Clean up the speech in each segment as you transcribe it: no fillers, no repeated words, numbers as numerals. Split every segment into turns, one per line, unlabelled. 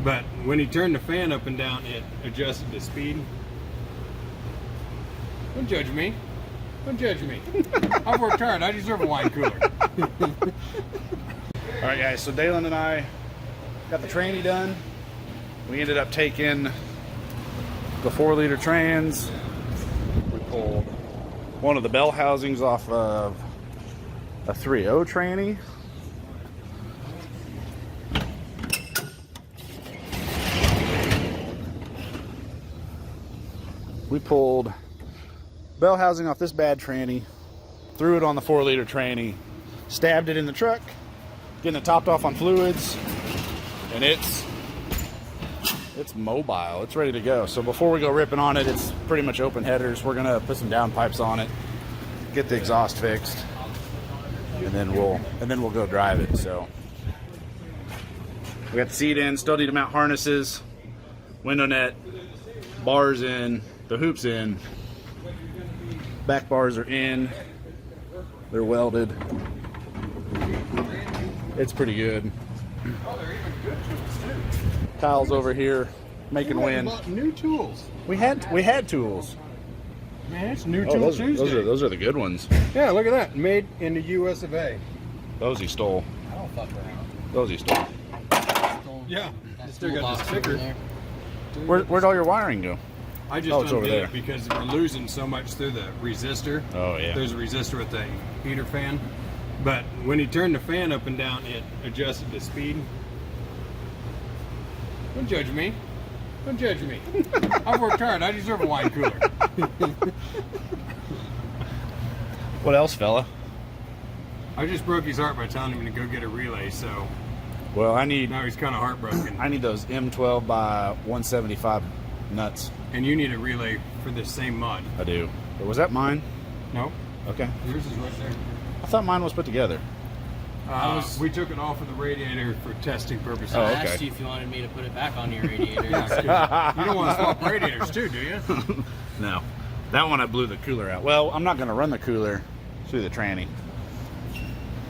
But when he turned the fan up and down, it adjusted the speed. Don't judge me. Don't judge me. I've worked hard. I deserve a wine cooler.
All right, guys, so Dalen and I got the tranny done. We ended up taking the 4-liter trans. We pulled one of the bell housings off of a 3.0 tranny. We pulled bell housing off this bad tranny, threw it on the 4-liter tranny, stabbed it in the truck, getting it topped off on fluids, and it's mobile. It's ready to go. So before we go ripping on it, it's pretty much open headers. We're gonna put some downpipes on it, get the exhaust fixed, and then we'll go drive it. So we got the seat in. Still need to mount harnesses, window net, bars in, the hoops in, back bars are in. They're welded. It's pretty good. Kyle's over here making wind.
New tools.
We had tools.
Man, it's new tool Tuesday.
Those are the good ones.
Yeah, look at that. Made in the US of A.
Those he stole.
I don't fuck around.
Those he stole.
Yeah.
That
Still got the sticker.
Where'd all your wiring go?
I just
it's over
undid
there.
it because we're losing so much through the resistor.
Oh, yeah.
There's a resistor with the heater fan. But when he turned the fan up and down, it adjusted the speed. Don't judge me. Don't judge me. I've worked hard. I deserve a wine cooler.
What else, fella?
I just broke his heart by telling him to go get a relay, so
Well,
now he's kind of heartbroken.
I need those M12 by 175 nuts.
And you need a relay for this same mod.
I do. But was that mine?
No,
Okay.
yours is right there.
I thought mine was put together.
We took it off of the radiator for testing purposes.
Oh,
I
okay.
asked you if you wanted me to put it back on your radiator.
You don't want to swap radiators too, do you?
No. That one I blew the cooler out. Well, I'm not going to run the cooler through the tranny.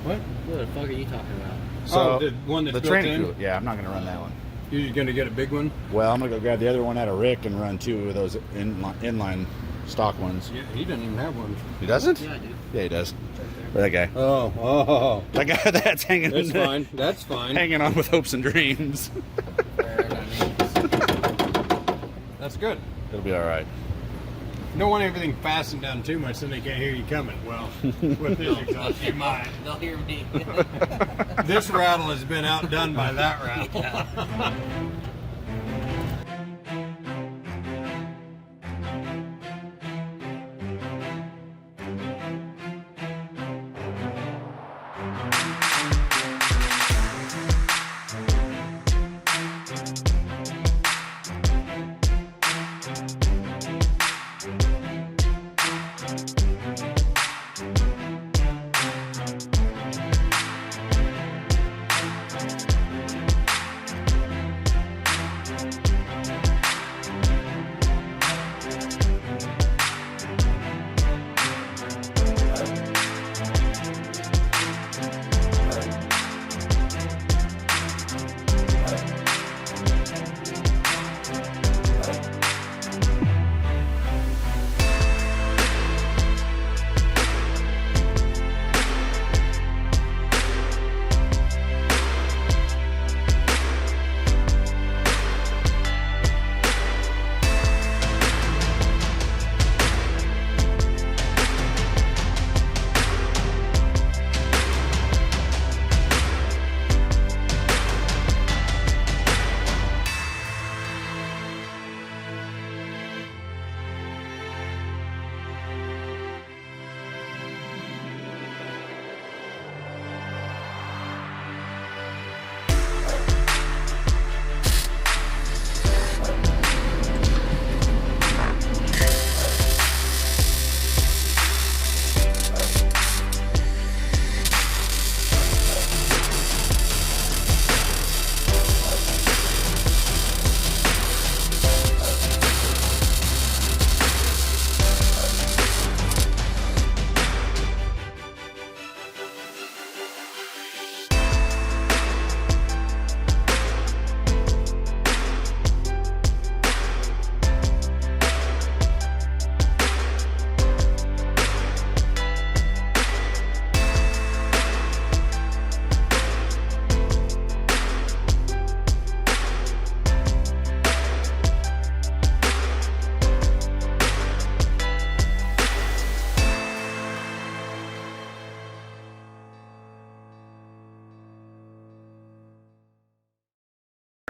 What?
What the fuck are you talking about?
So
the one that's
the
built
tranny
in?
cooler. Yeah, I'm not going to run that one.
You're going to get a big one?
Well, I'm going to go grab the other one out of Rick and run 2 of those inline stock ones.
Yeah, he doesn't even have one.
He doesn't?
Yeah, I do.
Yeah, he does. That guy.
Oh.
That guy that's hanging.
That's fine. That's fine.
Hanging on with hopes and dreams.
That's good.
It'll be all right.
Don't want everything fastened down too much, then they can't hear you coming. Well, with this exhaust, you might.
They'll hear me.
This rattle has been outdone by that rattle.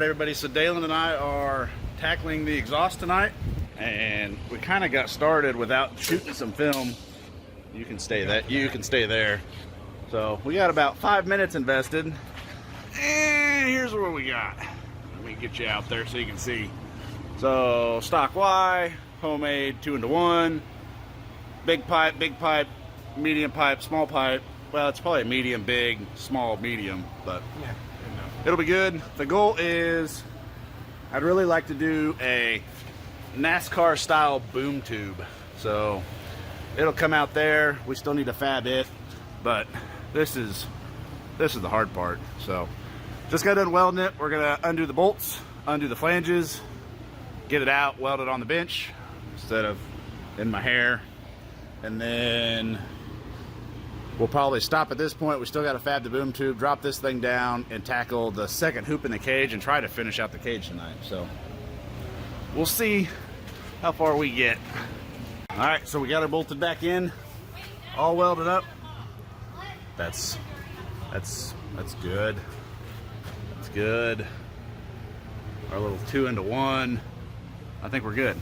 Everybody, so Dalen and I are tackling the exhaust tonight, and we kind of got started without shooting some film. You can stay there. So we got about 5 minutes invested, and here's what we got. Let me get you out there so you can see. So stock Y, homemade 2-into-1, big pipe, medium pipe, small pipe. Well, it's probably a medium, big, small, medium, but
Yeah.
it'll be good. The goal is I'd really like to do a NASCAR style boom tube. So it'll come out there. We still need to fab it, but this is the hard part. So just got done welding it. We're gonna undo the bolts, undo the flanges, get it out, weld it on the bench instead of in my hair, and then we'll probably stop at this point. We still got to fab the boom tube, drop this thing down, and tackle the second hoop in the cage and try to finish out the cage tonight. So we'll see how far we get. All right, so we got her bolted back in, all welded up. That's good. That's good. Our little 2-into-1. I think we're good.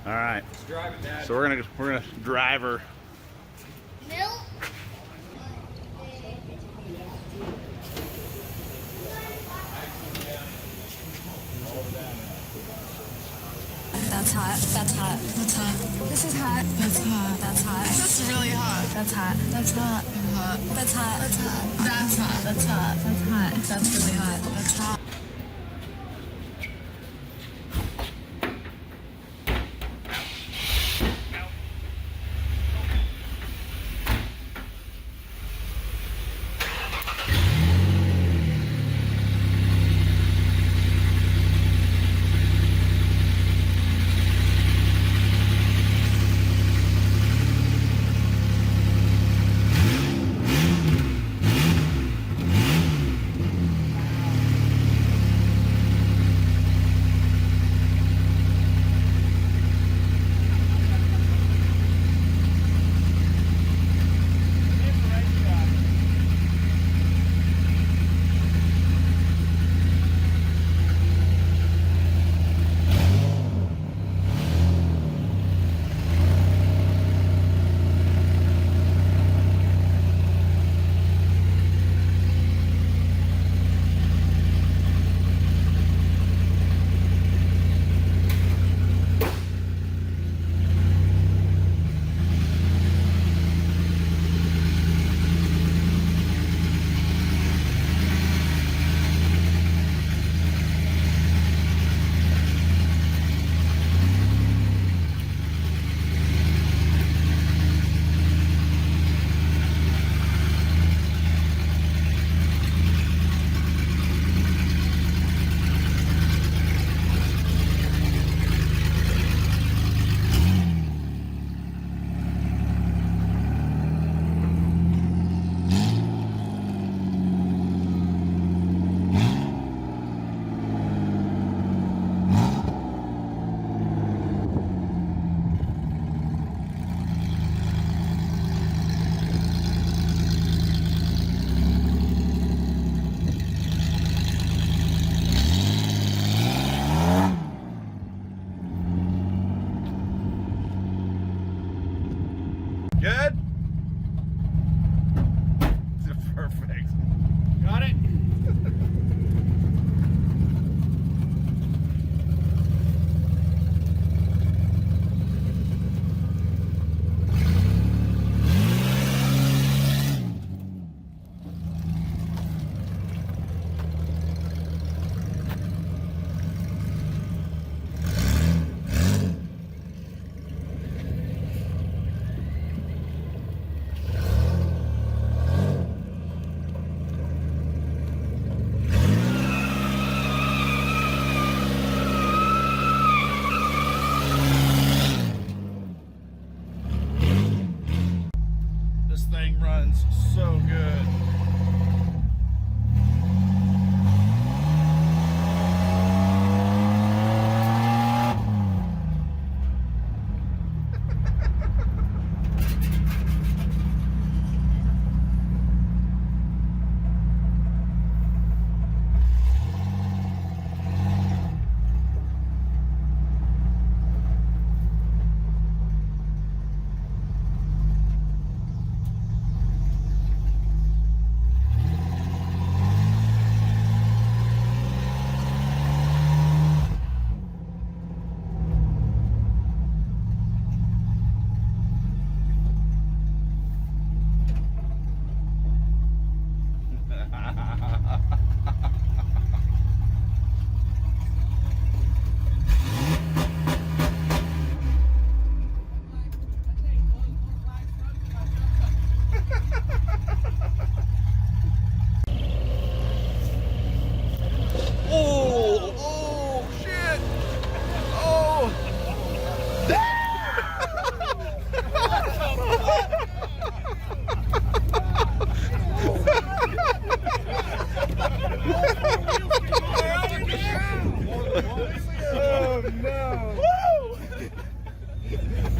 All right.
Let's drive it, Dad.
So we're gonna drive her.
Milk.
That's hot. That's hot. That's hot. This is hot. That's hot. That's hot. That's really hot. That's hot. That's hot. Hot. That's hot. That's hot. That's hot. That's hot. That's hot. That's really hot. That's hot.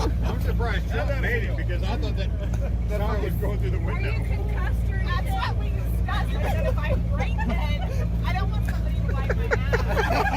I'm surprised Trump made it because I thought that car was going through the
Are
window.
you concussed or that's what we discussed. I said if I break it, I don't want somebody to wipe my ass.